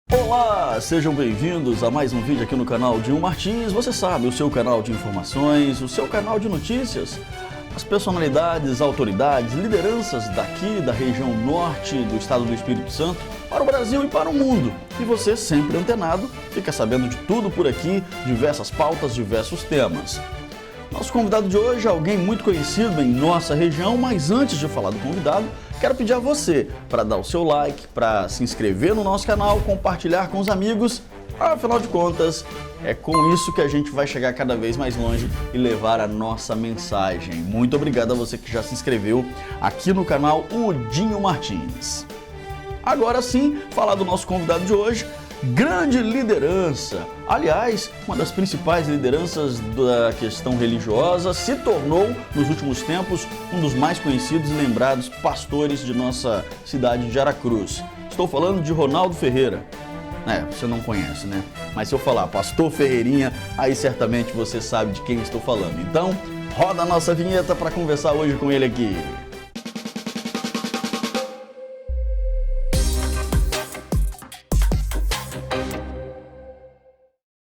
Olá, sejam bem-vindos a mais um vídeo aqui no canal Dinho Martins. Você sabe, o seu canal de informações, o seu canal de notícias, as personalidades, autoridades, lideranças daqui da região norte do estado do Espírito Santo para o Brasil e para o mundo. E você, sempre antenado, fica sabendo de tudo por aqui, diversas pautas, diversos temas. Nosso convidado de hoje é alguém muito conhecido em nossa região, mas antes de falar do convidado, quero pedir a você para dar o seu like, para se inscrever no nosso canal, compartilhar com os amigos. Afinal de contas, é com isso que a gente vai chegar cada vez mais longe e levar a nossa mensagem. Muito obrigado a você que já se inscreveu aqui no canal O Dinho Martins. Agora sim, falar do nosso convidado de hoje. Grande liderança, aliás, uma das principais lideranças da questão religiosa, se tornou, nos últimos tempos, um dos mais conhecidos e lembrados pastores de nossa cidade de Aracruz. Estou falando de Ronaldo Ferreira. Você não conhece, né? Mas se eu falar Pastor Ferreirinha, aí certamente você sabe de quem estou falando. Então, roda a nossa vinheta para conversar hoje com ele aqui.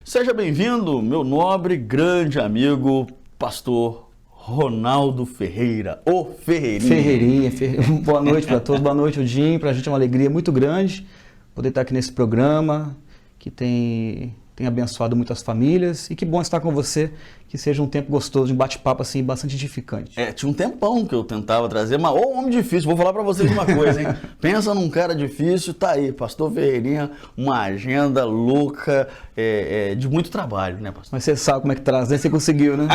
Seja bem-vindo, meu nobre, grande amigo, pastor Ronaldo Ferreira, o Ferreirinha. Ferreirinha. Boa noite para todos, boa noite, Dinho. Para a gente é uma alegria muito grande poder estar aqui nesse programa que tem abençoado muitas famílias, e que bom estar com você, que seja um tempo gostoso, de um bate-papo assim, bastante edificante. Tinha um tempão que eu tentava trazer, mas ô homem difícil, vou falar pra vocês uma coisa, hein? Pensa num cara difícil, tá aí, pastor Ferreirinha, uma agenda louca, de muito trabalho, né, pastor? Mas você sabe como é que traz, né? Você conseguiu, né?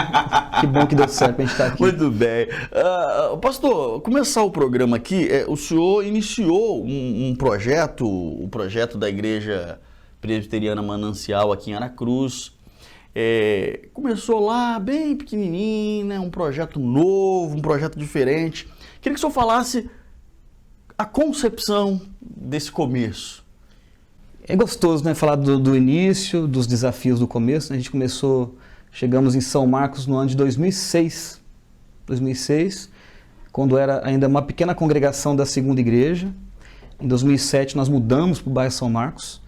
Que bom que deu certo pra gente estar aqui. Muito bem. Pastor, começar o programa aqui, o senhor iniciou um projeto, o projeto da Igreja Presbiteriana Manancial aqui em Aracruz. Começou lá bem pequenininho, né? Um projeto novo, um projeto diferente. Queria que o senhor falasse a concepção desse começo. É gostoso, né? Falar do início, dos desafios do começo. A gente chegamos em São Marcos no ano de 2006, quando era ainda uma pequena congregação da segunda igreja. Em 2007 nós mudamos para o bairro São Marcos.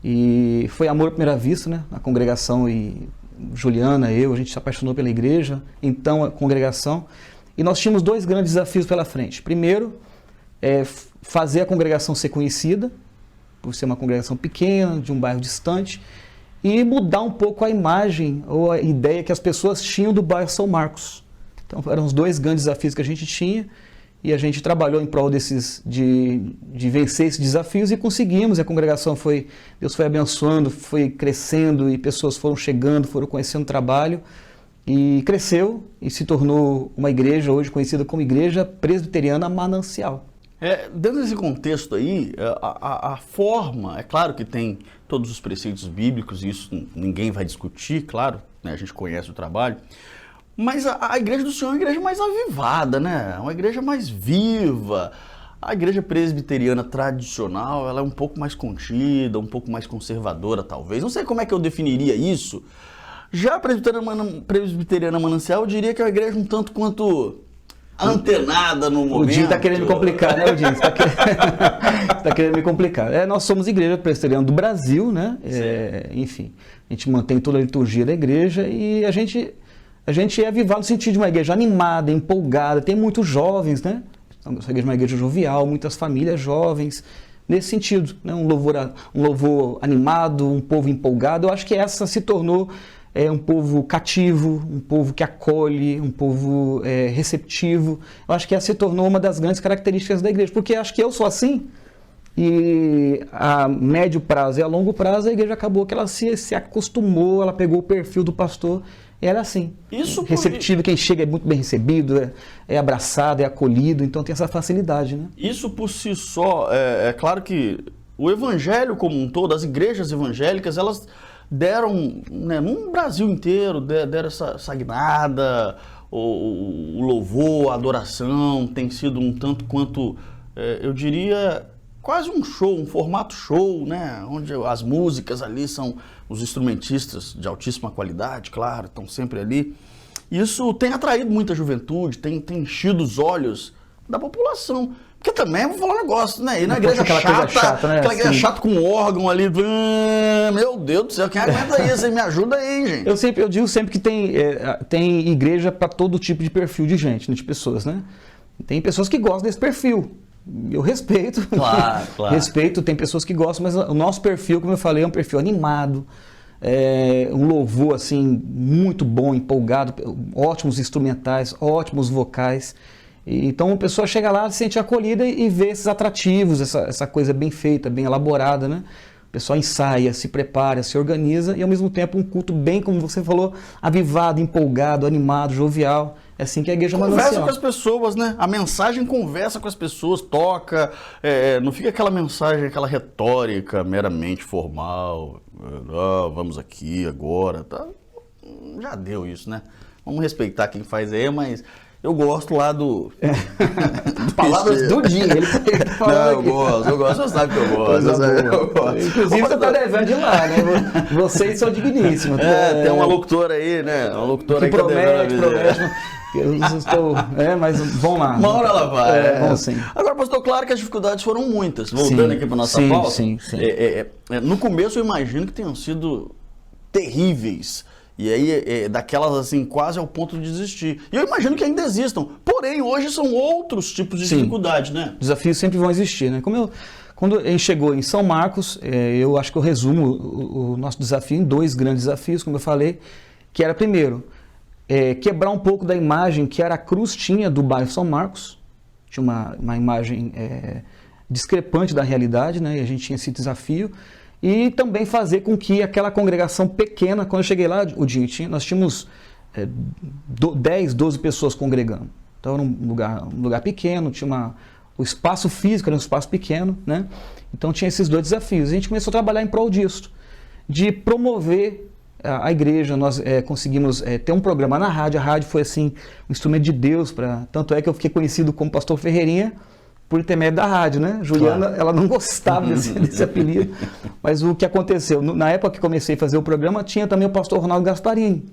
E foi amor à primeira vista, né? A congregação, e Juliana, a gente se apaixonou pela igreja, então a congregação. E nós tínhamos dois grandes desafios pela frente. Primeiro, fazer a congregação ser conhecida, por ser uma congregação pequena, de um bairro distante, e mudar um pouco a imagem ou a ideia que as pessoas tinham do bairro São Marcos. Então eram os dois grandes desafios que a gente tinha. E a gente trabalhou em prol de vencer esses desafios e conseguimos. E a congregação Deus foi abençoando, foi crescendo, e pessoas foram chegando, foram conhecendo o trabalho, e cresceu e se tornou uma igreja hoje conhecida como Igreja Presbiteriana Manancial. Dentro desse contexto aí, a forma, é claro que tem todos os preceitos bíblicos, e isso ninguém vai discutir, claro, né, a gente conhece o trabalho. Mas a igreja do Senhor é uma igreja mais avivada, né? Uma igreja mais viva. A igreja presbiteriana tradicional, ela é um pouco mais contida, um pouco mais conservadora, talvez. Não sei como é que eu definiria isso. Já a presbiteriana Manancial, eu diria que é uma igreja um tanto quanto antenada no momento. O Dinho está querendo me complicar, né, Dinho? Você está querendo me complicar. Nós somos igreja presbiteriana do Brasil, né? Enfim, a gente mantém toda a liturgia da igreja, e a gente é avivado no sentido de uma igreja animada, empolgada, tem muitos jovens, né? Essa igreja é uma igreja jovial, muitas famílias jovens, nesse sentido, né? Um louvor animado, um povo empolgado. Eu acho que essa se tornou um povo cativo, um povo que acolhe, um povo receptivo. Eu acho que essa se tornou uma das grandes características da igreja, porque acho que eu sou assim, e a médio prazo e a longo prazo a igreja acabou que ela se acostumou, ela pegou o perfil do pastor. Era assim, receptivo, quem chega é muito bem recebido, é abraçado, é acolhido, então tem essa facilidade, né? Isso por si só, é claro que o evangelho como um todo, as igrejas evangélicas, elas deram, né, no Brasil inteiro, deram essa guinada, o louvor, a adoração, tem sido um tanto quanto, eu diria, quase um show, um formato show, né? Onde as músicas ali são os instrumentistas de altíssima qualidade, claro, estão sempre ali. Isso tem atraído muita juventude, tem enchido os olhos da população, Porque também, vou falar um negócio, né? E na igreja aquela coisa chata, né? Aquela igreja chata com órgão ali. Meu Deus do céu, quem aguenta isso? Você me ajuda aí, gente. Eu digo sempre que tem igreja para todo tipo de perfil de gente, né, de pessoas, né? Tem pessoas que gostam desse perfil. Eu respeito. Claro. Respeito, tem pessoas que gostam, mas o nosso perfil, como eu falei, é um perfil animado. Um louvor assim muito bom, empolgado, ótimos instrumentais, ótimos vocais. Então a pessoa chega lá, se sente acolhida e vê esses atrativos, essa coisa bem feita, bem elaborada, né? O pessoal ensaia, se prepara, se organiza e ao mesmo tempo um culto bem, como você falou, avivado, empolgado, animado, jovial. É assim que a igreja manancial. Conversa com as pessoas, né? A mensagem conversa com as pessoas, toca, não fica aquela mensagem, aquela retórica meramente formal. Vamos aqui agora, tá? Já deu isso, né? Vamos respeitar quem faz aí, mas eu gosto lá do... Palavras do dia. Ele não, eu gosto, você sabe que eu gosto. Inclusive você tá devendo de lá, né? Vocês são digníssimos. Tem uma locutora aí, né? Uma locutora que aí promete. Eu estou, mas vamos lá. Uma hora ela vai. Sim. Agora, pastor, claro que as dificuldades foram muitas. Voltando aqui para nossa pauta. Sim. No começo eu imagino que tenham sido terríveis. E aí, daquelas assim, quase ao ponto de desistir. E eu imagino que ainda existam. Porém, hoje são outros tipos de dificuldade, né? Desafios sempre vão existir, né? Quando a gente chegou em São Marcos, eu acho que eu resumo o nosso desafio em 2 grandes desafios, como eu falei, que era, primeiro, quebrar um pouco da imagem que Aracruz tinha do bairro São Marcos. Tinha uma imagem discrepante da realidade, né? E a gente tinha esse desafio. E também fazer com que aquela congregação pequena, quando eu cheguei lá, nós tínhamos 10, 12 pessoas congregando. Então era um lugar pequeno, tinha o espaço físico era um espaço pequeno, né? Então tinha esses 2 desafios. A gente começou a trabalhar em prol disso, de promover a igreja. Nós conseguimos ter um programa na rádio. A rádio foi assim um instrumento de Deus, tanto é que eu fiquei conhecido como Pastor Ferreirinha, por intermédio da rádio, né? Juliana, ela não gostava desse apelido, mas o que aconteceu, na época que comecei a fazer o programa, tinha também o pastor Ronaldo Gasparini,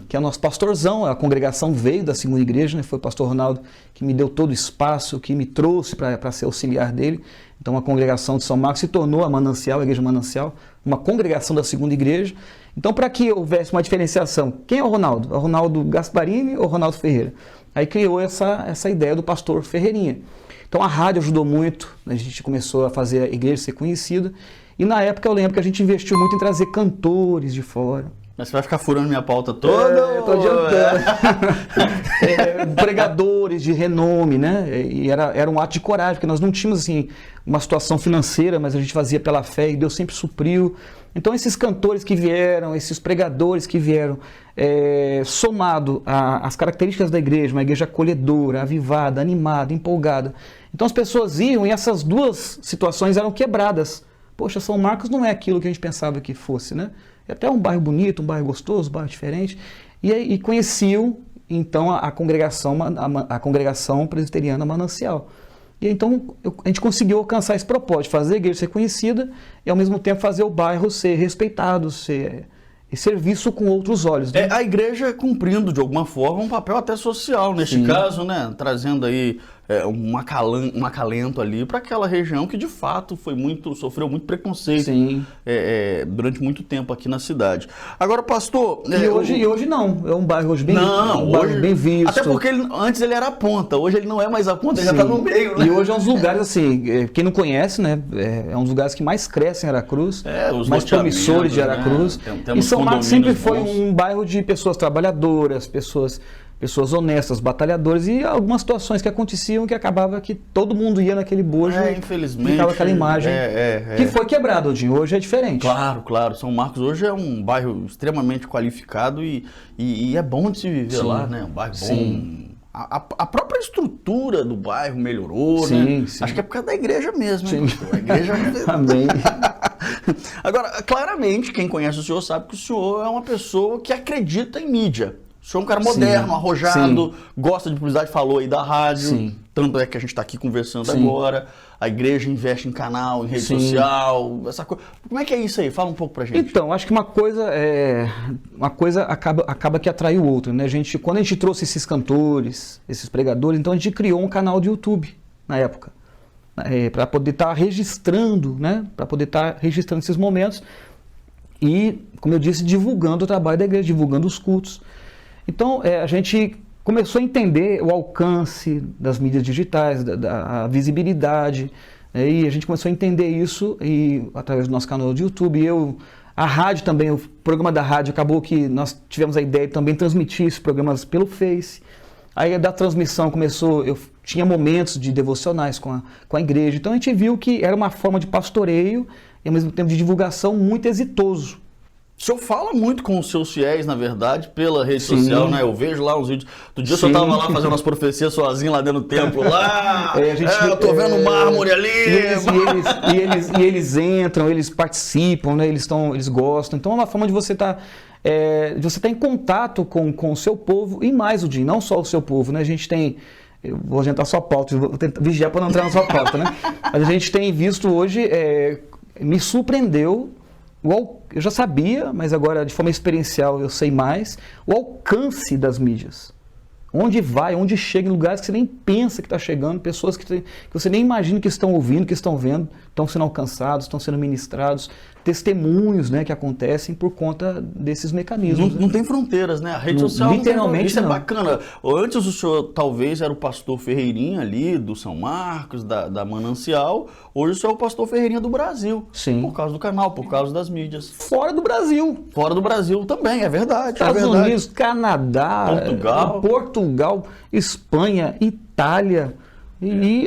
que é o nosso pastorzão. A congregação veio da segunda igreja, né? Foi o pastor Ronaldo que me deu todo o espaço, que me trouxe para ser auxiliar dele. Então a congregação de São Marcos se tornou a Manancial, a igreja Manancial, uma congregação da segunda igreja. Então, para que houvesse uma diferenciação, quem é o Ronaldo? É o Ronaldo Gasparini ou o Ronaldo Ferreira? Aí criou essa ideia do pastor Ferreirinha. Então a rádio ajudou muito, a gente começou a fazer a igreja ser conhecida, e na época eu lembro que a gente investiu muito em trazer cantores de fora. Mas você vai ficar furando minha pauta toda? Eu tô adiantando. Pregadores de renome, né? E era um ato de coragem, porque nós não tínhamos assim, uma situação financeira, mas a gente fazia pela fé e Deus sempre supriu. Então esses cantores que vieram, esses pregadores que vieram, somado às características da igreja, uma igreja acolhedora, avivada, animada, empolgada. Então as pessoas iam e essas 2 situações eram quebradas. Poxa, São Marcos não é aquilo que a gente pensava que fosse, né? É até um bairro bonito, um bairro gostoso, um bairro diferente. E conheciam então a congregação presbiteriana Manancial. E então a gente conseguiu alcançar esse propósito, de fazer a igreja ser conhecida e ao mesmo tempo fazer o bairro ser respeitado, ser visto com outros olhos. Né? A igreja cumprindo de alguma forma um papel até social neste caso, né? Trazendo aí um acalento ali para aquela região que de fato sofreu muito preconceito durante muito tempo aqui na cidade. Agora, pastor... E hoje não, é um bairro hoje bem, bairro bem visto. Até porque antes ele era a ponta, hoje ele não é mais a ponta, ele já está no meio. Né? E hoje é um dos lugares, assim, quem não conhece, né, é um dos lugares que mais cresce em Aracruz, os mais promissores de Aracruz. Né? E São Marcos sempre foi um bairro de pessoas trabalhadoras, pessoas honestas, batalhadoras, e algumas situações que aconteciam que acabava que todo mundo ia naquele bojo e infelizmente ficava aquela imagem que foi quebrada, Odinho. Hoje é diferente. Claro. São Marcos hoje é um bairro extremamente qualificado e é bom de se viver lá, né? Um bairro bom. A própria estrutura do bairro melhorou, né? Acho que é por causa da igreja mesmo, né? A igreja... Amém. Agora, claramente, quem conhece o senhor sabe que o senhor é uma pessoa que acredita em mídia. O senhor é um cara moderno, arrojado, gosta de publicidade, falou aí da rádio, tanto é que a gente está aqui conversando agora. A igreja investe em canal, em rede social, essa coisa. Como é que é isso aí? Fala um pouco pra gente. Então, acho que uma coisa acaba que atrai o outro, né? Quando a gente trouxe esses cantores, esses pregadores, então a gente criou um canal de YouTube na época. para poder estar registrando, né? Para poder estar registrando esses momentos e, como eu disse, divulgando o trabalho da igreja, divulgando os cultos. Então, a gente começou a entender o alcance das mídias digitais, da visibilidade, e a gente começou a entender isso e, através do nosso canal de YouTube. A rádio também, o programa da rádio, acabou que nós tivemos a ideia de também transmitir esses programas pelo Face. Aí da transmissão eu tinha momentos de devocionais com a igreja. Então a gente viu que era uma forma de pastoreio e ao mesmo tempo de divulgação muito exitoso. O senhor fala muito com os seus fiéis, na verdade, pela rede social, né? Eu vejo lá uns vídeos. Outro dia o senhor estava lá fazendo umas profecias sozinho lá dentro do templo. Lá, eu tô vendo mármore ali. E eles entram, eles participam, né? Eles gostam. Então é uma forma de você estar em contato com o seu povo e mais, Udim, não só o seu povo, né? A gente tem... Eu vou adiantar sua pauta, vou tentar vigiar para não entrar na sua pauta, né? Mas a gente tem visto hoje, me surpreendeu. Eu já sabia, mas agora de forma experiencial eu sei mais, o alcance das mídias. Onde vai, onde chega, em lugares que você nem pensa que está chegando, pessoas que você nem imagina que estão ouvindo, que estão vendo, estão sendo alcançados, estão sendo ministrados, testemunhos, né, que acontecem por conta desses mecanismos. Não tem fronteiras, né? A rede social literalmente isso não. É bacana. Antes o senhor talvez era o pastor Ferreirinha ali, do São Marcos, da Manancial. Hoje o senhor é o pastor Ferreirinha do Brasil. Sim. Por causa do canal, por causa das mídias. Fora do Brasil. Fora do Brasil também, é verdade. Estados Unidos, Canadá, Portugal, Espanha, Itália. E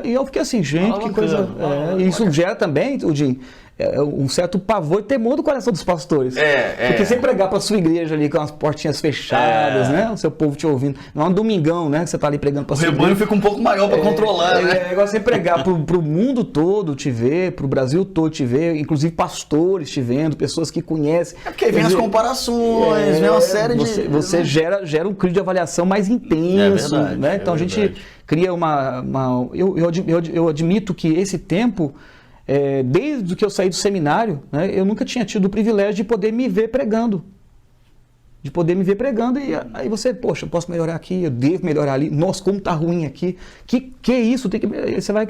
eu fiquei assim, gente, que coisa... isso gera também, Udim, um certo pavor e temor do coração dos pastores. Porque você pregar para a sua igreja ali com as portinhas fechadas, né? O seu povo te ouvindo. Não é um domingão, né? Que você está ali pregando para a sua igreja. O rebanho fica um pouco maior para controlar, né? É igual você pregar para o mundo todo te ver, para o Brasil todo te ver, inclusive pastores te vendo, pessoas que conhecem. Porque aí vem as comparações, vem uma série de... Você gera um crítico de avaliação mais intenso, né? Então a gente cria eu admito que esse tempo... desde que eu saí do seminário, né, eu nunca tinha tido o privilégio de poder me ver pregando. E aí você, poxa, eu posso melhorar aqui, eu devo melhorar ali, nossa, como tá ruim aqui, que é isso?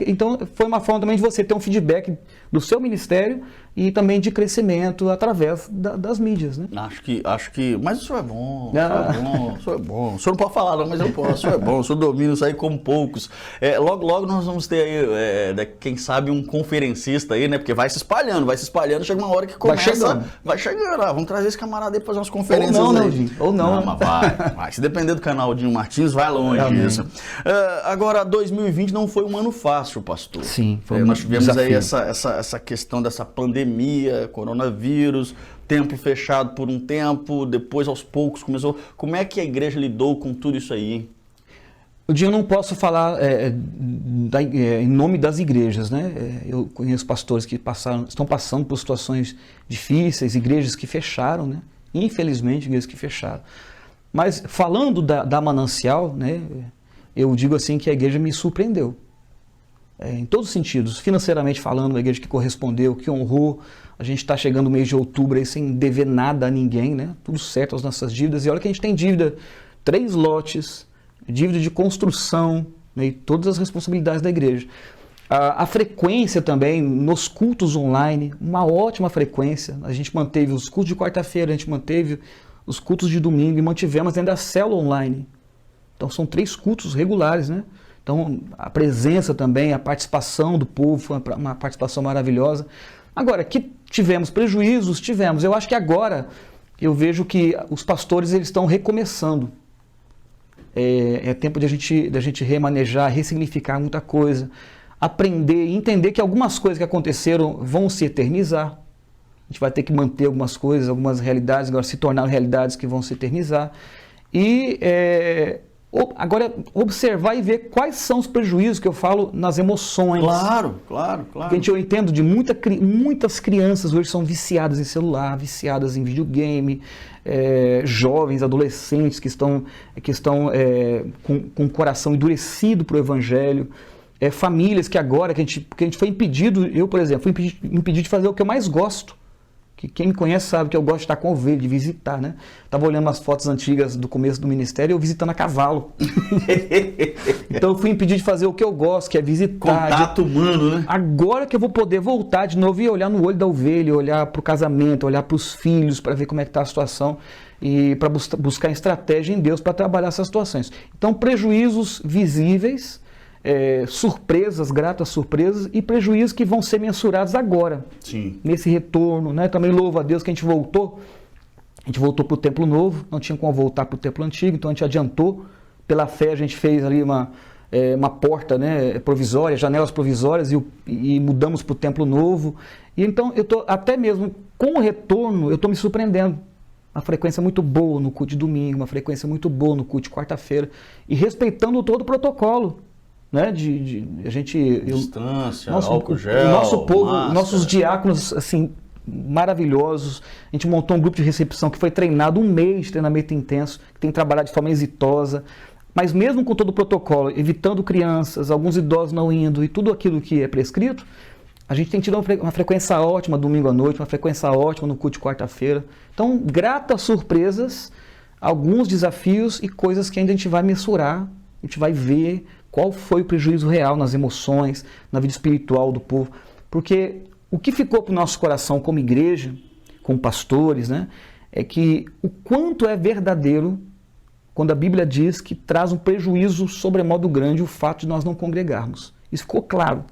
Então foi uma forma também de você ter um feedback do seu ministério e também de crescimento através das mídias, né? Acho que, mas o senhor é bom, o senhor é bom, o senhor não pode falar não, mas eu posso, o senhor é bom, o senhor domina isso aí como poucos. Logo nós vamos ter aí, quem sabe um conferencista aí, né, porque vai se espalhando, chega uma hora que começa, vai chegando, vamos trazer esse camarada aí para fazer umas conferências ou não. Mas vai, se depender do canal Dinho Martins, vai longe isso. Agora, 2020 não foi um ano fácil, pastor. Sim, foi um Nós tivemos desafio. aí essa questão dessa pandemia, coronavírus, tempo fechado por um tempo, depois aos poucos começou. Como é que a igreja lidou com tudo isso aí? Eu não posso falar em nome das igrejas, né? Eu conheço pastores que estão passando por situações difíceis, igrejas que fecharam, né? Infelizmente, igrejas que fecharam. Mas falando da Manancial, né? Eu digo assim que a igreja me surpreendeu. Em todos os sentidos, financeiramente falando, uma igreja que correspondeu, que honrou. A gente está chegando no mês de outubro aí sem dever nada a ninguém, né? Tudo certo, as nossas dívidas. E olha que a gente tem dívida, 3 lotes, dívida de construção, né? E todas as responsabilidades da igreja. A frequência também, nos cultos online, uma ótima frequência. A gente manteve os cultos de quarta-feira, a gente manteve os cultos de domingo e mantivemos ainda a célula online. Então são 3 cultos regulares, né? Então a presença também, a participação do povo foi uma participação maravilhosa. Agora, que tivemos prejuízos? Tivemos. Eu acho que agora eu vejo que os pastores eles estão recomeçando. É tempo de a gente remanejar, ressignificar muita coisa, aprender e entender que algumas coisas que aconteceram vão se eternizar. A gente vai ter que manter algumas coisas, algumas realidades, agora se tornar realidades que vão se eternizar. E agora observar e ver quais são os prejuízos que eu falo nas emoções. Claro. Porque eu entendo de muitas crianças hoje são viciadas em celular, viciadas em videogame, jovens, adolescentes que estão com o coração endurecido para o evangelho. Famílias que agora, que a gente foi impedido, eu, por exemplo, fui impedido de fazer o que eu mais gosto, que quem me conhece sabe que eu gosto de estar com ovelha, de visitar, né? Estava olhando umas fotos antigas do começo do ministério, eu visitando a cavalo. Então eu fui impedido de fazer o que eu gosto, que é visitar. Contato humano, né? Agora que eu vou poder voltar de novo e olhar no olho da ovelha, olhar para o casamento, olhar para os filhos, para ver como é que está a situação e para buscar estratégia em Deus para trabalhar essas situações. Então, prejuízos visíveis, surpresas, gratas surpresas e prejuízos que vão ser mensurados agora. Sim. Nesse retorno, né? Também louvo a Deus que a gente voltou para o templo novo, não tinha como voltar para o templo antigo, então a gente adiantou. Pela fé a gente fez ali uma porta, né, provisória, janelas provisórias e mudamos para o templo novo. E então eu tô até mesmo com o retorno, eu estou me surpreendendo. Uma frequência muito boa no culto de domingo, uma frequência muito boa no culto de quarta-feira e respeitando todo o protocolo. Né, distância, álcool gel, nosso povo, máscara. Nossos diáconos assim maravilhosos. A gente montou um grupo de recepção que foi treinado 1 mês de treinamento intenso, que tem trabalhado de forma exitosa, mas mesmo com todo o protocolo, evitando crianças, alguns idosos não indo e tudo aquilo que é prescrito, a gente tem tido uma frequência ótima domingo à noite, uma frequência ótima no culto de quarta-feira. Então, gratas surpresas, alguns desafios e coisas que ainda a gente vai mensurar, a gente vai ver qual foi o prejuízo real nas emoções, na vida espiritual do povo. Porque o que ficou para o nosso coração como igreja, como pastores, né, é que o quanto é verdadeiro quando a Bíblia diz que traz um prejuízo sobremodo grande o fato de nós não congregarmos. Isso ficou claro.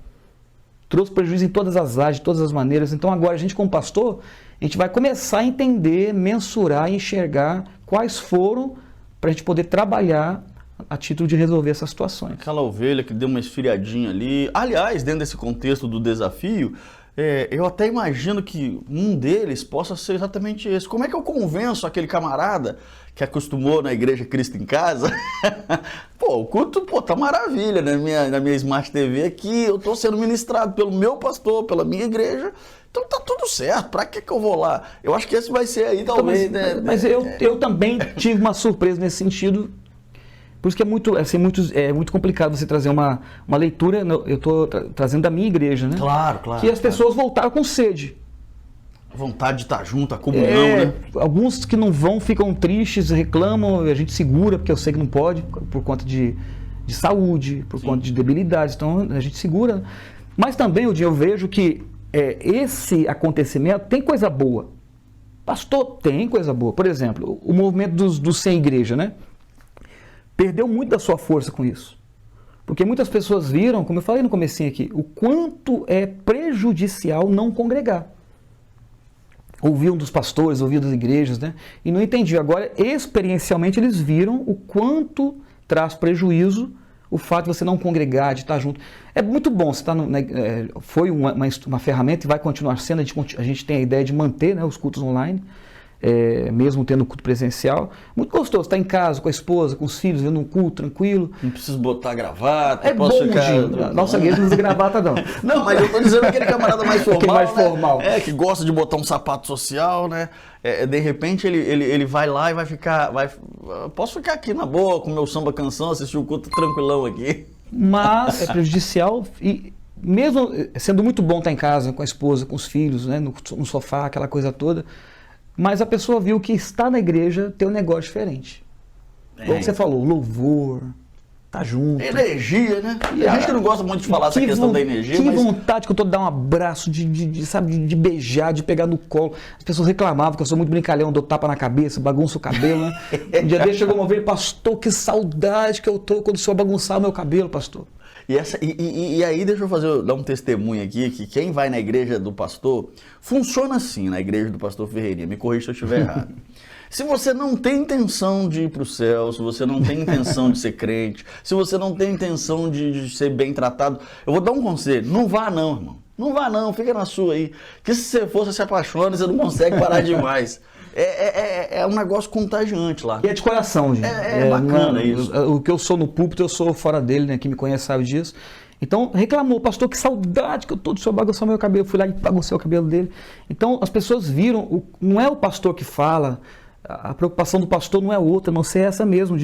Trouxe prejuízo em todas as áreas, de todas as maneiras. Então agora a gente como pastor, a gente vai começar a entender, mensurar e enxergar quais foram para a gente poder trabalhar a título de resolver essas situações. Aquela ovelha que deu uma esfriadinha ali. Aliás, dentro desse contexto do desafio, eu até imagino que um deles possa ser exatamente esse. Como é que eu convenço aquele camarada que acostumou na igreja Cristo em Casa? O culto, tá maravilha, né? Na minha Smart TV aqui, eu tô sendo ministrado pelo meu pastor, pela minha igreja, então tá tudo certo, pra que eu vou lá? Eu acho que esse vai ser aí, talvez, então, mas eu também tive uma surpresa nesse sentido. Por isso que é muito complicado você trazer uma leitura, eu estou trazendo da minha igreja, né? Claro. Que as pessoas voltaram com sede. A vontade de estar junto, a comunhão, né? Alguns que não vão ficam tristes, reclamam, a gente segura, porque eu sei que não pode, por conta de saúde, por conta de debilidades, então a gente segura. Mas também, eu vejo que esse acontecimento tem coisa boa. Pastor, tem coisa boa. Por exemplo, o movimento dos sem igreja, né? Perdeu muito da sua força com isso. Porque muitas pessoas viram, como eu falei no comecinho aqui, o quanto é prejudicial não congregar. Ouviam dos pastores, ouviam das igrejas, né? E não entendiam. Agora, experiencialmente, eles viram o quanto traz prejuízo o fato de você não congregar, de estar junto. É muito bom, você foi uma ferramenta e vai continuar sendo, a gente tem a ideia de manter, né, os cultos online, mesmo tendo culto presencial. Muito gostoso, estar em casa, com a esposa, com os filhos, vendo um culto tranquilo. Não preciso botar gravata, posso ficar... Nossa igreja não usa gravata, não. Não, mas eu estou dizendo aquele camarada mais formal, aquele mais formal. Que gosta de botar um sapato social, né? De repente ele vai lá e vai ficar... Posso ficar aqui na boa, com meu samba canção, assistir o culto tranquilão aqui. Mas é prejudicial e... Mesmo sendo muito bom estar em casa, com a esposa, com os filhos, né, no sofá, aquela coisa toda, mas a pessoa viu que estar na igreja tem um negócio diferente. Como você falou, louvor, tá junto. Energia, né? E a gente que não gosta muito de falar essa questão da energia. Que vontade que eu tô de dar um abraço, de beijar, de pegar no colo. As pessoas reclamavam que eu sou muito brincalhão, dou tapa na cabeça, bagunço o cabelo, né? Um dia desse chegou uma vez, pastor, que saudade que eu tô quando o senhor bagunçar o meu cabelo, pastor. E aí, deixa eu dar um testemunho aqui, que quem vai na igreja do pastor, funciona assim na igreja do pastor Ferreirinha, me corrija se eu estiver errado. Se você não tem intenção de ir para o céu, se você não tem intenção de ser crente, se você não tem intenção de ser bem tratado, eu vou dar um conselho, não vá não, irmão. Não vá não, fica na sua aí. Que se você for, você se apaixona, você não consegue parar demais. É um negócio contagiante lá. E é de coração, gente. É bacana isso. O que eu sou no púlpito, eu sou fora dele, né? Quem me conhece sabe disso. Então, reclamou, pastor, que saudade que eu tô do senhor bagunçar meu cabelo. Eu fui lá e baguncei o cabelo dele. Então, as pessoas viram, não é o pastor que fala, a preocupação do pastor não é outra, não ser essa mesmo,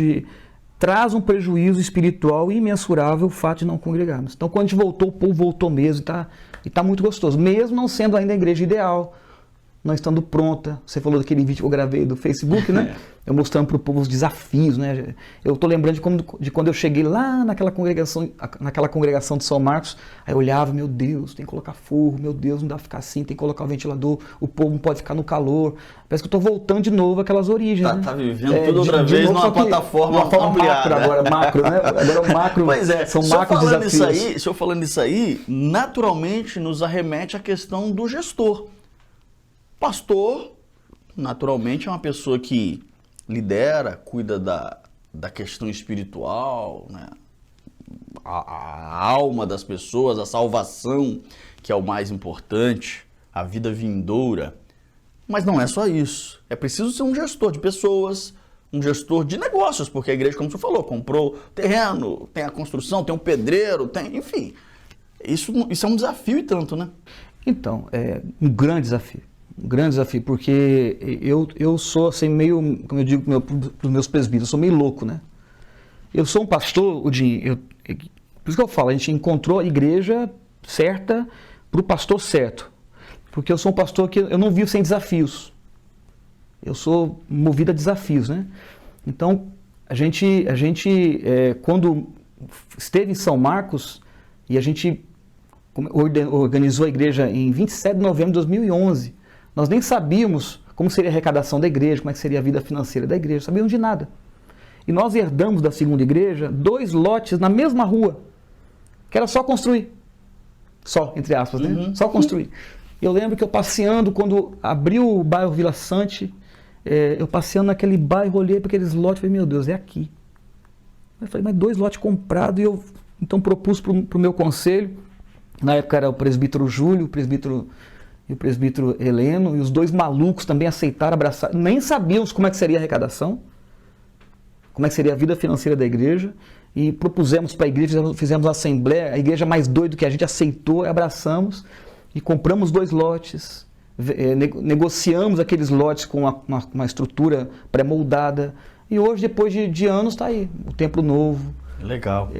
traz um prejuízo espiritual imensurável o fato de não congregarmos. Então, quando a gente voltou, o povo voltou mesmo e tá muito gostoso. Mesmo não sendo ainda a igreja ideal, não estando pronta. Você falou daquele vídeo que eu gravei do Facebook, né? Eu mostrando para o povo os desafios, né? Eu estou lembrando de quando eu cheguei lá naquela congregação de São Marcos, aí eu olhava, meu Deus, tem que colocar forro, meu Deus, não dá para ficar assim, tem que colocar o ventilador, o povo não pode ficar no calor. Parece que eu estou voltando de novo àquelas origens, né? Tá vivendo tudo outra vez numa plataforma ampliada. Agora macro, né? Agora o macro, pois é, são macro desafios. O senhor falando isso aí, naturalmente nos arremete à questão do gestor. Pastor, naturalmente, é uma pessoa que lidera, cuida da questão espiritual, né? A alma das pessoas, a salvação, que é o mais importante, a vida vindoura. Mas não é só isso. É preciso ser um gestor de pessoas, um gestor de negócios, porque a igreja, como você falou, comprou terreno, tem a construção, tem um pedreiro, enfim. Isso é um desafio e tanto, né? Então, é um grande desafio. Um grande desafio, porque eu sou assim meio, como eu digo para os meus presbíteros, eu sou meio louco, né? Eu sou um pastor, Odin, por isso que eu falo, a gente encontrou a igreja certa para o pastor certo. Porque eu sou um pastor que eu não vivo sem desafios. Eu sou movido a desafios, né? Então, a gente quando esteve em São Marcos, e a gente organizou a igreja em 27 de novembro de 2011, nós nem sabíamos como seria a arrecadação da igreja, como é que seria a vida financeira da igreja, não sabíamos de nada. E nós herdamos da segunda igreja 2 lotes na mesma rua, que era só construir. Só, entre aspas, né? Uhum. Só construir. Eu lembro que eu passeando, quando abriu o bairro Vila Sante, eu passeando naquele bairro, olhei para aqueles lotes e falei, meu Deus, é aqui. Eu falei, mas 2 lotes comprados, e eu então propus para o meu conselho, na época era o presbítero Júlio, o presbítero Heleno, e os 2 malucos também aceitaram, abraçaram, nem sabíamos como é que seria a arrecadação, como é que seria a vida financeira da igreja, e propusemos para a igreja, fizemos uma assembleia, a igreja mais doida que a gente aceitou, abraçamos, e compramos 2 lotes, negociamos aqueles lotes com uma estrutura pré-moldada, e hoje, depois de anos, está aí, o templo novo. Legal.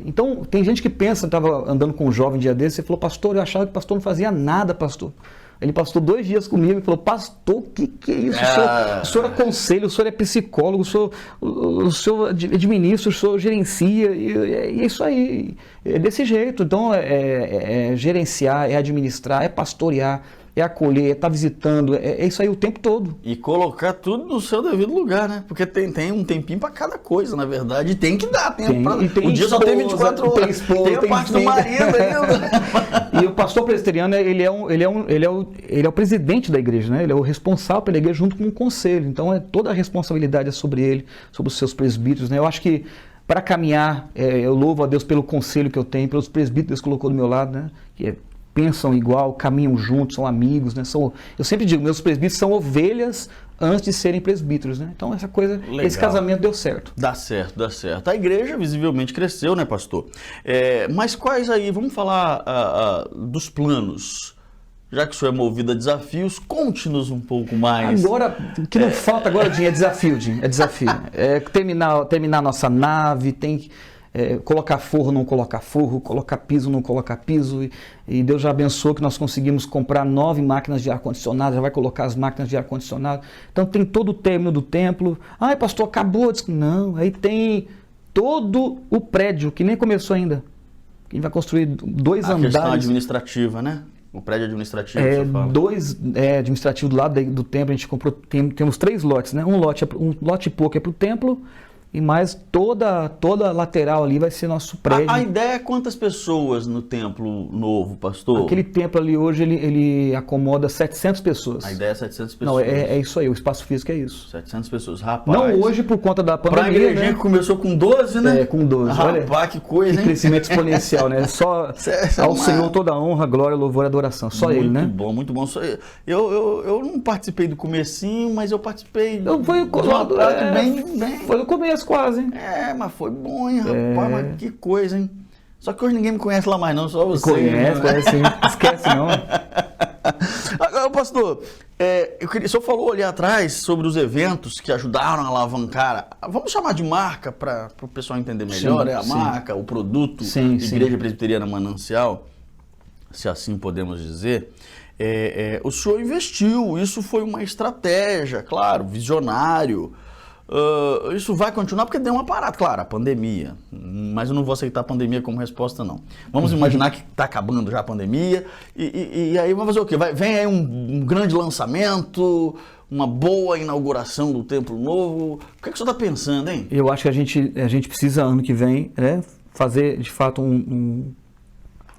Então, tem gente que pensa, estava andando com um jovem dia desse, ele falou, pastor, eu achava que o pastor não fazia nada, pastor. Ele pastor 2 dias comigo e falou, pastor, o que é isso? O senhor aconselha, o senhor é psicólogo, o senhor administra, o senhor gerencia, e é isso aí, é desse jeito. Então, é gerenciar, é administrar, é pastorear, é acolher, é estar visitando, é isso aí o tempo todo. E colocar tudo no seu devido lugar, né? Porque tem um tempinho para cada coisa, na verdade, e tem que dar tempo. O dia só tem 24 horas, tem a parte do marido ainda. E o pastor presbiteriano, ele é o presidente da igreja, né? Ele é o responsável pela igreja junto com o conselho. Então, toda a responsabilidade é sobre ele, sobre os seus presbíteros, né? Eu acho que para caminhar, eu louvo a Deus pelo conselho que eu tenho, pelos presbíteros que Deus colocou do meu lado, né? Que pensam igual, caminham juntos, são amigos, né? Eu sempre digo, meus presbíteros são ovelhas antes de serem presbíteros, né? Então esse casamento deu certo. Dá certo, dá certo. A igreja visivelmente cresceu, né, pastor? Mas quais aí, vamos falar dos planos? Já que o senhor é movido a desafios, conte-nos um pouco mais. Agora, o que não falta agora, Dinho, é desafio, Dinho, é desafio. Terminar a nossa nave, tem que... colocar forro, não colocar forro, colocar piso, não colocar piso, e Deus já abençoou que nós conseguimos comprar 9 máquinas de ar-condicionado, já vai colocar as máquinas de ar-condicionado, então tem todo o término do templo. Ai, pastor, acabou. Não, aí tem todo o prédio, que nem começou ainda, que vai construir 2 andares. A questão administrativa, né? O prédio administrativo, você fala. 2 administrativo do lado do templo, a gente comprou, temos 3 lotes, né? Um lote e pouco é para o templo, e mais toda a lateral ali vai ser nosso prédio. A ideia é quantas pessoas no templo novo, pastor? Aquele templo ali hoje, ele acomoda 700 pessoas. A ideia é 700 pessoas. Não, é isso aí, o espaço físico é isso. 700 pessoas, rapaz. Não hoje por conta da pandemia, pra igrejinha, né? Que começou com 12, né? Com 12. Rapaz, olha, que coisa, hein? Que crescimento exponencial, né? Só ao Senhor toda a honra, glória, louvor e adoração. Só Ele, né? Muito bom, muito bom. Eu não participei do comecinho, mas eu participei foi no começo quase, hein? Mas foi bom, hein, rapaz, mas que coisa, hein? Só que hoje ninguém me conhece lá mais não, só você. Conhece sim. Esquece não. Agora, pastor, o senhor falou ali atrás sobre os eventos que ajudaram a alavancar, vamos chamar de marca para o pessoal entender melhor, a marca, o produto, Igreja Presbiteriana Manancial, se assim podemos dizer. O senhor investiu, isso foi uma estratégia, claro, visionário. Isso vai continuar porque deu uma parada, claro, a pandemia. Mas eu não vou aceitar a pandemia como resposta, não. Vamos imaginar que está acabando já a pandemia e aí vamos fazer o quê? Vem aí um grande lançamento, uma boa inauguração do Templo Novo. O que é que o senhor está pensando, hein? Eu acho que a gente precisa, ano que vem, né, fazer de fato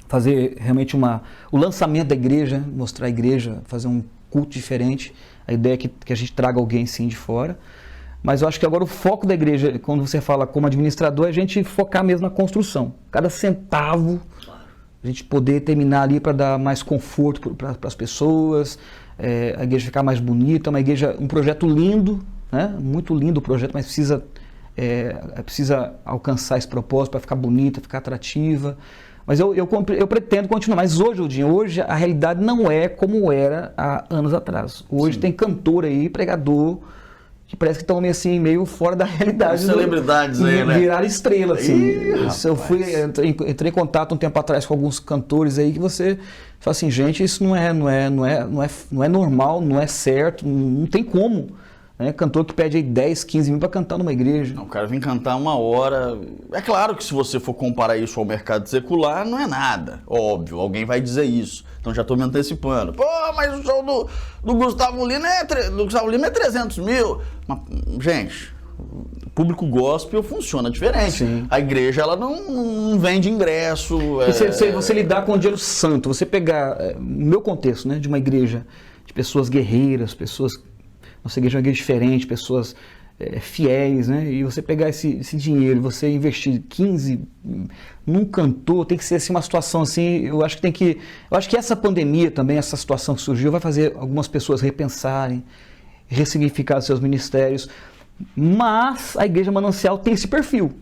fazer realmente o lançamento da igreja, mostrar a igreja, fazer um culto diferente. A ideia é que a gente traga alguém sim de fora. Mas eu acho que agora o foco da igreja, quando você fala como administrador, é a gente focar mesmo na construção. Cada centavo, a gente poder terminar ali para dar mais conforto para as pessoas, a igreja ficar mais bonita, um projeto lindo, né? Muito lindo o projeto, mas precisa alcançar esse propósito para ficar bonita, ficar atrativa. Mas eu pretendo continuar. Mas hoje a realidade não é como era há anos atrás. Hoje Sim. Tem cantor aí, pregador, que parece que estão meio fora da realidade. Celebridades aí, né? Viraram estrela, assim. Eu entrei em contato um tempo atrás com alguns cantores aí que você fala assim, gente, isso não é normal, não é certo, não tem como. Né? Cantor que pede aí 10, 15 mil para cantar numa igreja. Não, o cara vem cantar 1 hora. É claro que se você for comparar isso ao mercado secular, não é nada. Óbvio, alguém vai dizer isso. Então já estou me antecipando. Pô, mas o show do Gustavo Lima é 300 mil. Mas, gente, o público gospel funciona diferente. Sim. A igreja, ela não vende ingresso. Você lidar com o dinheiro santo, você pegar, no meu contexto, né, de uma igreja de pessoas guerreiras, nossa igreja é uma igreja diferente, pessoas fiéis, né? E você pegar esse dinheiro, você investir 15 num cantor, tem que ser assim, uma situação assim, eu acho que essa pandemia também, essa situação que surgiu, vai fazer algumas pessoas repensarem, ressignificar seus ministérios, mas a Igreja Manancial tem esse perfil,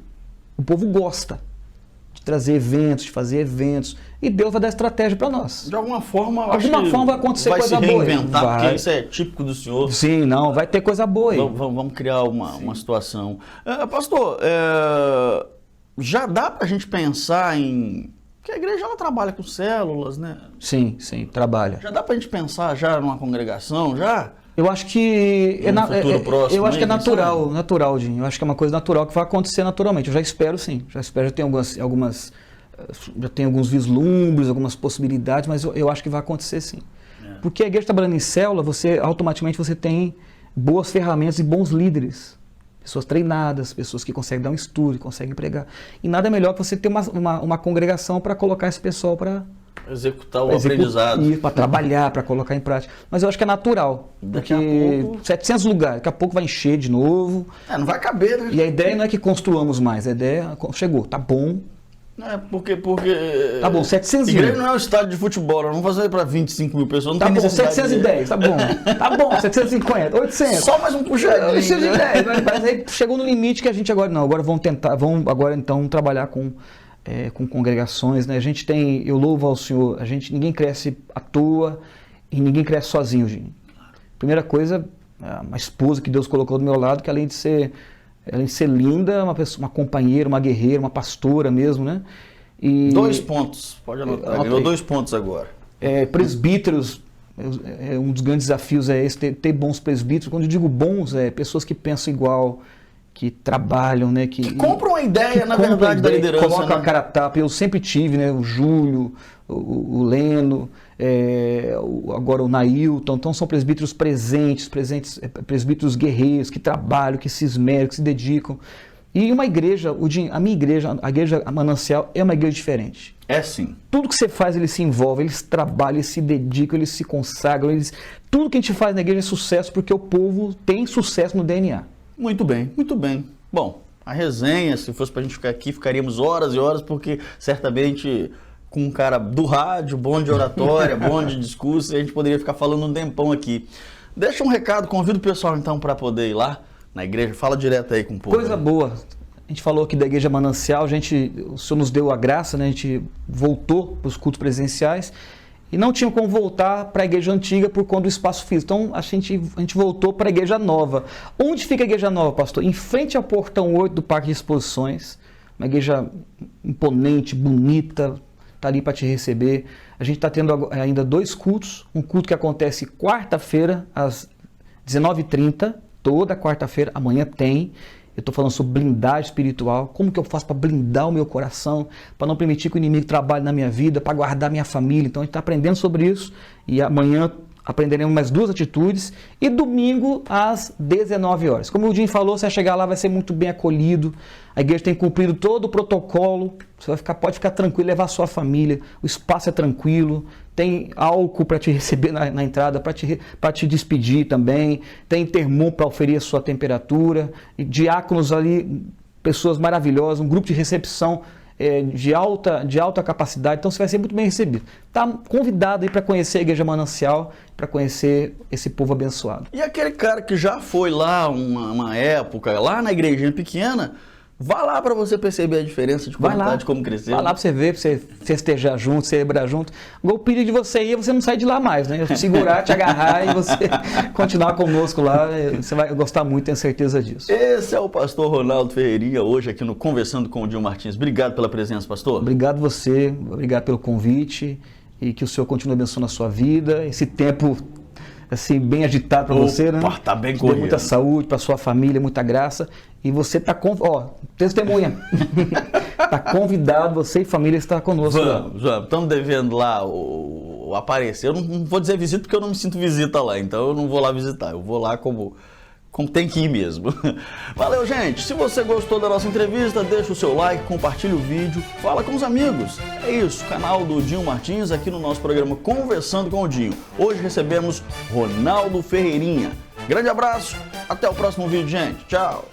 o povo gosta de trazer eventos, de fazer eventos, e Deus vai dar estratégia para nós. De alguma forma, vai acontecer coisa boa. Vai se reinventar, porque isso é típico do senhor. Sim, não, vai ter coisa boa aí. Vamos criar uma situação. Pastor, já dá para a gente pensar em... Porque a igreja ela trabalha com células, né? Sim, trabalha. Já dá para a gente pensar já numa congregação, já? Eu acho que próximo, eu acho que é natural, Dinho. Eu acho que é uma coisa natural que vai acontecer naturalmente. Eu já espero, sim. Já tenho já tem alguns vislumbres, algumas possibilidades, mas eu acho que vai acontecer, sim. Porque a igreja trabalhando em célula, automaticamente você tem boas ferramentas e bons líderes. Pessoas treinadas, pessoas que conseguem dar um estudo, conseguem pregar. E nada melhor que você ter uma congregação para colocar esse pessoal para executar o aprendizado. Para trabalhar, para colocar em prática. Mas eu acho que é natural. Daqui a pouco... 700 lugares, daqui a pouco vai encher de novo. Não vai caber, né? E a ideia não é que construamos mais, a ideia chegou, tá bom. Porque... Tá bom, 700 mil. Igreja não é um estádio de futebol, nós vamos fazer para 25 mil pessoas. Não tá tem bom, 710, tá bom. Tá bom, 750, 800. Só mais um puxadinho. 810, mas aí chegou no limite que a gente agora vamos agora então trabalhar com congregações, né? Eu louvo ao Senhor, ninguém cresce à toa e ninguém cresce sozinho, gente. Primeira coisa, uma esposa que Deus colocou do meu lado, que além de ser linda, uma companheira, uma guerreira, uma pastora mesmo, né? 2 pontos, pode anotar, ganhou 2 pontos agora. Presbíteros, um dos grandes desafios é esse, ter bons presbíteros. Quando eu digo bons, pessoas que pensam igual, que trabalham, né? Que compram a ideia, na verdade, da liderança. Colocam a cara a tapa. Eu sempre tive, né? O Júlio, o Leno, agora o Nailton. Então são presbíteros presentes, presbíteros guerreiros, que trabalham, que se esmeram, que se dedicam. E uma igreja, a minha igreja, a igreja Manancial, é uma igreja diferente. É sim. Tudo que você faz, eles se envolvem, eles trabalham, eles se dedicam, eles se consagram. Tudo que a gente faz na igreja é sucesso, porque o povo tem sucesso no DNA. Muito bem, muito bem. Bom, a resenha, se fosse pra gente ficar aqui, ficaríamos horas e horas, porque certamente com um cara do rádio, bom de oratória, bom de discurso, a gente poderia ficar falando um tempão aqui. Deixa um recado, convido o pessoal então para poder ir lá na igreja, fala direto aí com o povo. Coisa boa. A gente falou aqui da Igreja Manancial, o Senhor nos deu a graça, né? A gente voltou para os cultos presenciais e não tinha como voltar para a igreja antiga por conta do espaço físico. Então a gente voltou para a igreja nova. Onde fica a igreja nova, pastor? Em frente ao portão 8 do Parque de Exposições. Uma igreja imponente, bonita, está ali para te receber. A gente está tendo ainda 2 cultos, um culto que acontece quarta-feira às 19h30, toda quarta-feira, amanhã tem. Eu estou falando sobre blindagem espiritual, como que eu faço para blindar o meu coração, para não permitir que o inimigo trabalhe na minha vida, para guardar minha família. Então a gente está aprendendo sobre isso e amanhã aprenderemos mais 2 atitudes e domingo às 19 horas. Como o Dinho falou, você vai chegar lá, vai ser muito bem acolhido, a igreja tem cumprido todo o protocolo, você pode ficar tranquilo, levar a sua família, o espaço é tranquilo, tem álcool para te receber na entrada, para te despedir também, tem termômetro para oferir a sua temperatura, e diáconos ali, pessoas maravilhosas, um grupo de recepção de alta capacidade, então você vai ser muito bem recebido. Está convidado aí para conhecer a Igreja Manancial, para conhecer esse povo abençoado. E aquele cara que já foi lá uma época, lá na igrejinha pequena, vá lá para você perceber a diferença de qualidade, como cresceu. Vai lá para você ver, para você festejar junto, celebrar junto. Agora o perigo de você ir, você não sair de lá mais, né? Eu segurar, te agarrar e você continuar conosco lá, você vai gostar muito, tenho certeza disso. Esse é o pastor Ronaldo Ferreirinha, hoje aqui no Conversando com o Dinho Martins. Obrigado pela presença, pastor. Obrigado você, obrigado pelo convite e que o Senhor continue abençoando a sua vida. Esse tempo assim, bem agitado para você, né? Tá bem corrido. Muita saúde para sua família, muita graça. E você está testemunha. Está convidado, você e família está conosco. Vamos. Estamos devendo lá o aparecer. Eu não vou dizer visita porque eu não me sinto visita lá, então eu não vou lá visitar. Eu vou lá como tem que ir mesmo. Valeu, gente. Se você gostou da nossa entrevista, deixa o seu like, compartilha o vídeo, fala com os amigos. É isso, canal do Dinho Martins aqui no nosso programa Conversando com o Dinho. Hoje recebemos Ronaldo Ferreirinha. Grande abraço, até o próximo vídeo, gente. Tchau.